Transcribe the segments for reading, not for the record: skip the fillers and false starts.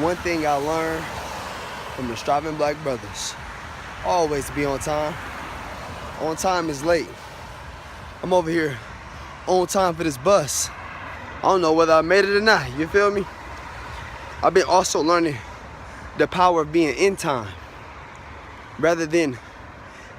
One thing I learned from the striving black brothers, always be on time. On time is late. I'm over here on time for this bus. I don't know whether I made it or not, you feel me? I've been also learning the power of being in time rather than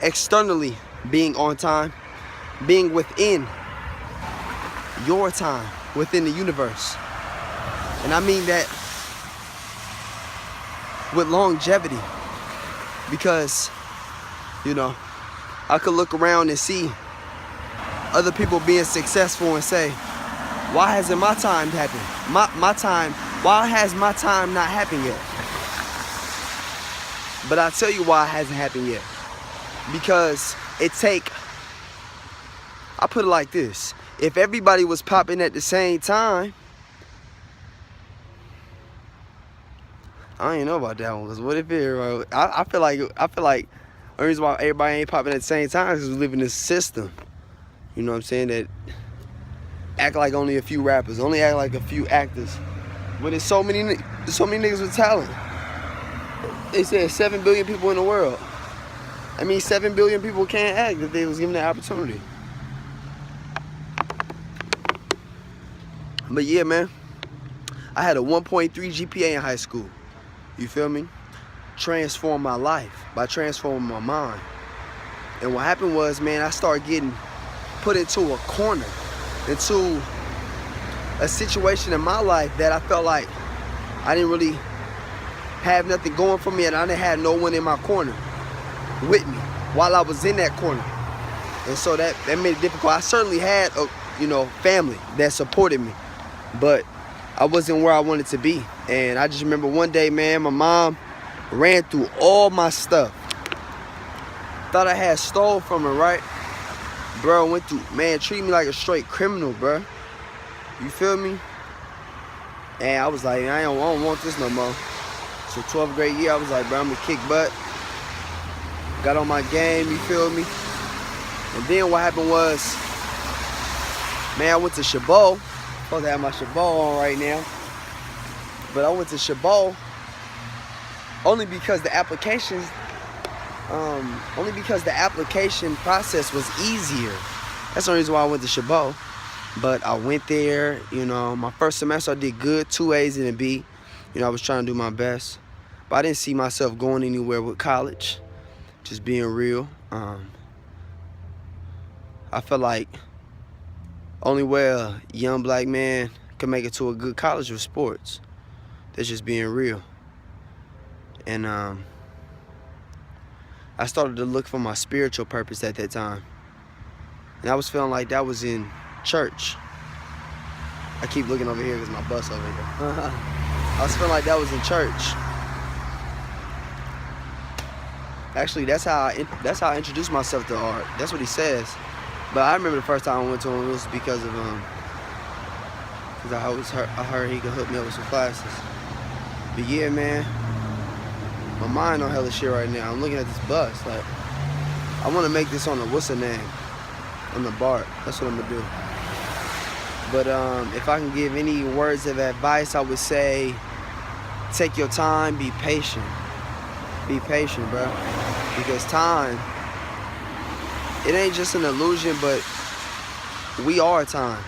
externally being on time, being within your time, within the universe. And I mean that with longevity, because, you know, I could look around and see other people being successful and say, why hasn't my time happened? My time, why has my time not happened yet? But I'll tell you why it hasn't happened yet. Because I put it like this. If everybody was popping at the same time, I ain't know about that one. Cause what if it? I feel like the reason why everybody ain't popping at the same time is because we live in this system. You know what I'm saying? That act like only a few rappers, only act like a few actors. But there's so many niggas with talent. They said 7 billion people in the world. I mean, 7 billion people can't act if they was given the opportunity. But yeah, man, I had a 1.3 GPA in high school. You feel me? Transformed my life by transforming my mind. And what happened was, man, I started getting put into a corner, into a situation in my life that I felt like I didn't really have nothing going for me, and I didn't have no one in my corner with me while I was in that corner. And so that made it difficult. I certainly had a family that supported me, but I wasn't where I wanted to be. And I just remember one day, man, my mom ran through all my stuff. Thought I had stole from her, right? Bro, went through, man, treated me like a straight criminal, bro. You feel me? And I was like, I don't want this no more. So 12th grade year, I was like, bro, I'm gonna kick butt. Got on my game, you feel me? And then what happened was, man, I went to Chabot. Supposed to have my Chabot on right now. But I went to Chabot only because the application process was easier. That's the reason why I went to Chabot. But I went there, my first semester I did good, 2 A's and a B. I was trying to do my best. But I didn't see myself going anywhere with college, just being real. I felt like only way a young black man can make it to a good college was sports. That's just being real. And I started to look for my spiritual purpose at that time. And I was feeling like that was in church. I keep looking over here because my bus over here. I was feeling like that was in church. Actually, that's how I introduced myself to art. That's what he says. But I remember the first time I went to him, it was because of I heard he could hook me up with some classes. But yeah, man, my mind on hella shit right now. I'm looking at this bus, like, I want to make this on the what's the name, on the BART. That's what I'm gonna do. But if I can give any words of advice, I would say, take your time, be patient. Be patient, bro. Because time, it ain't just an illusion, but we are time.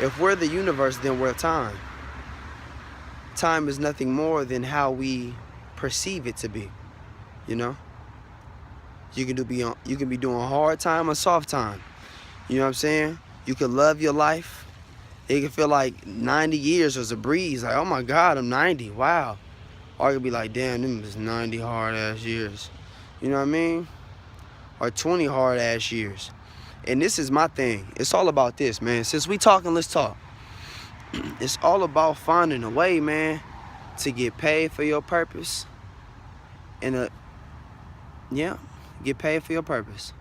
If we're the universe, then we're time. Time is nothing more than how we perceive it to be. You can be doing hard time or soft time. You know what I'm saying? You could love your life. It can feel like 90 years was a breeze. Like, oh my God, I'm 90. Wow. Or it could be like, damn, them was 90 hard-ass years. You know what I mean? Or 20 hard-ass years. And this is my thing. It's all about this, man. Since we talking, let's talk. It's all about finding a way, man, to get paid for your purpose. And get paid for your purpose.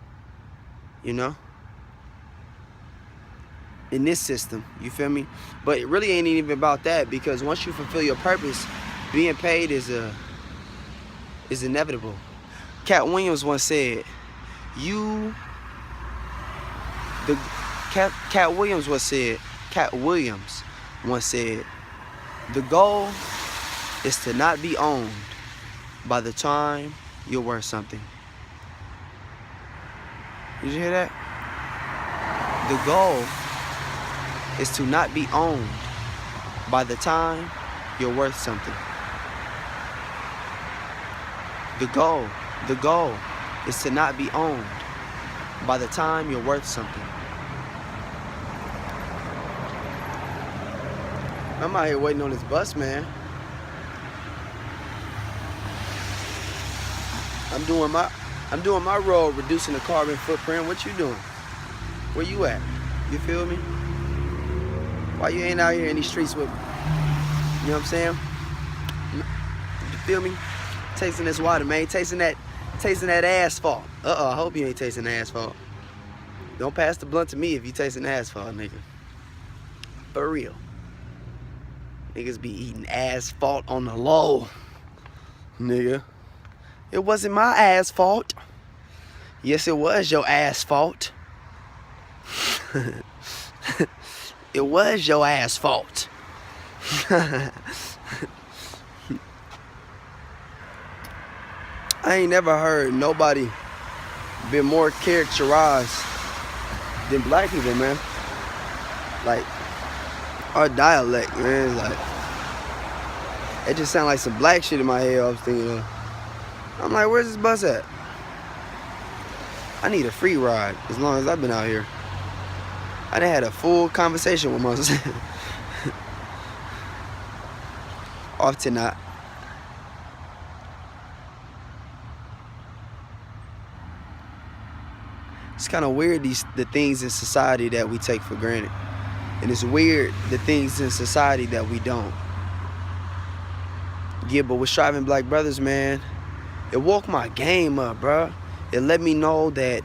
In this system, you feel me? But it really ain't even about that, because once you fulfill your purpose, being paid is inevitable. Cat Williams once said, Cat Williams once said, the goal is to not be owned by the time you're worth something. Did you hear that? The goal is to not be owned by the time you're worth something. The goal is to not be owned by the time you're worth something. I'm out here waiting on this bus, man. I'm doing my role, reducing the carbon footprint. What you doing? Where you at? You feel me? Why you ain't out here in these streets with me? You know what I'm saying? You feel me? Tasting this water, man. Tasting that asphalt. I hope you ain't tasting the asphalt. Don't pass the blunt to me if you tasting the asphalt, nigga. For real. Niggas be eating asphalt on the low, nigga. It wasn't my asphalt. Yes, it was your asphalt. It was your asphalt. I ain't never heard nobody been more characterized than black people, man. Like, our dialect, man, like, it just sound like some black shit in my head. I was thinking of. I'm like, where's this bus at? I need a free ride as long as I've been out here. I done had a full conversation with myself. Off to not. It's kind of weird, the things in society that we take for granted. And it's weird, the things in society that we don't. Yeah, but with Striving Black Brothers, man, it woke my game up, bro. It let me know that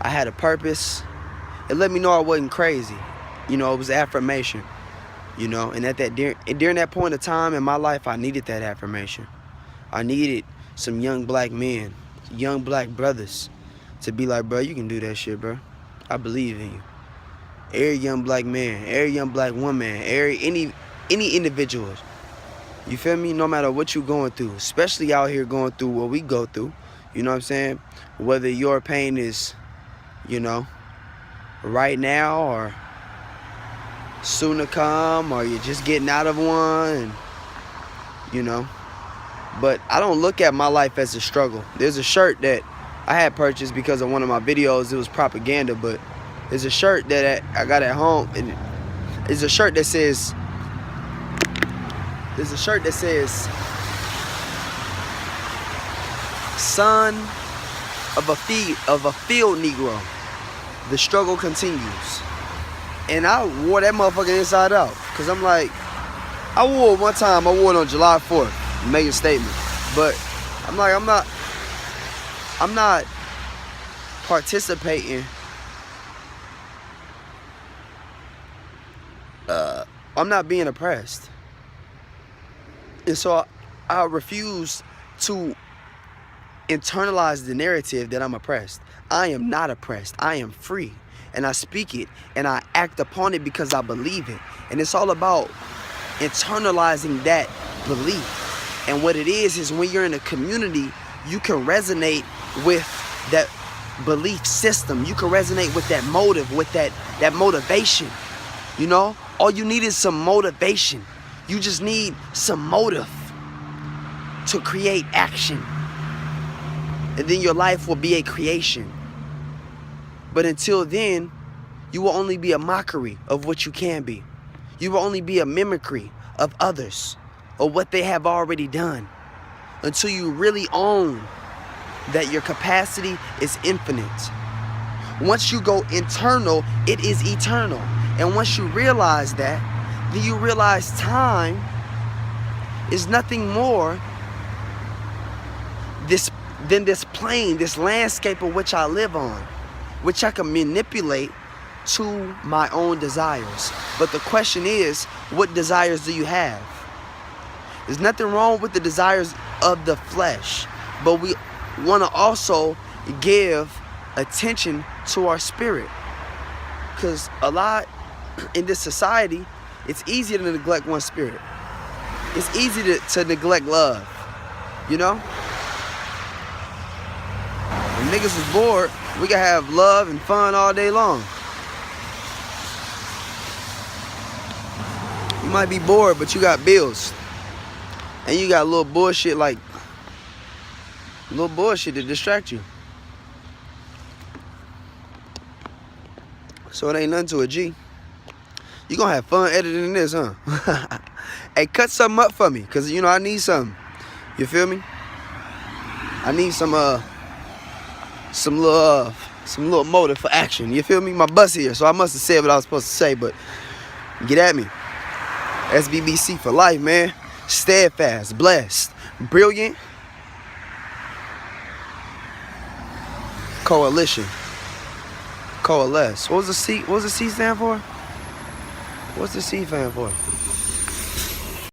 I had a purpose. It let me know I wasn't crazy. You know, it was affirmation. You know, and during that point of time in my life, I needed that affirmation. I needed some young black men, young black brothers to be like, bro, you can do that shit, bro. I believe in you. Every young black man, every young black woman, any individual. You feel me? No matter what you're going through, especially out here going through what we go through. You know what I'm saying? Whether your pain is, you know, right now or soon to come, or you're just getting out of one, you know. But I don't look at my life as a struggle. There's a shirt that I had purchased because of one of my videos. It was propaganda, but there's a shirt that I got at home, and it's a shirt that says, son of a field Negro, the struggle continues. And I wore that motherfucker inside out. Cause I'm like, I wore it one time, I wore it on July 4th, make a statement. But I'm like, I'm not participating. I'm not being oppressed. And so I refuse to internalize the narrative that I'm oppressed. I am not oppressed. I am free. And I speak it and I act upon it because I believe it. And it's all about internalizing that belief. And what it is when you're in a community, you can resonate with that belief system. You can resonate with that motive, with that motivation. You know, all you need is some motivation. You just need some motive to create action. And then your life will be a creation. But until then, you will only be a mockery of what you can be. You will only be a mimicry of others or what they have already done. Until you really own that your capacity is infinite. Once you go internal, it is eternal. And once you realize that, then you realize time is nothing more than this plane, this landscape of which I live on, which I can manipulate to my own desires. But the question is, what desires do you have? There's nothing wrong with the desires of the flesh, but we want to also give attention to our spirit. Because a lot in this society, it's easier to neglect one's spirit. It's easy to neglect love, you know? When niggas is bored, we can have love and fun all day long. You might be bored, but you got bills. And you got little bullshit to distract you. So it ain't nothing to a G. You gonna have fun editing this, huh? Hey, cut something up for me, cause you know I need something. You feel me? I need some little motive for action. You feel me? My bus here, so I must have said what I was supposed to say, but get at me. SBBC for life, man. Steadfast, blessed, brilliant. Coalition. Coalesce. What was the C stand for? What's the C stand for?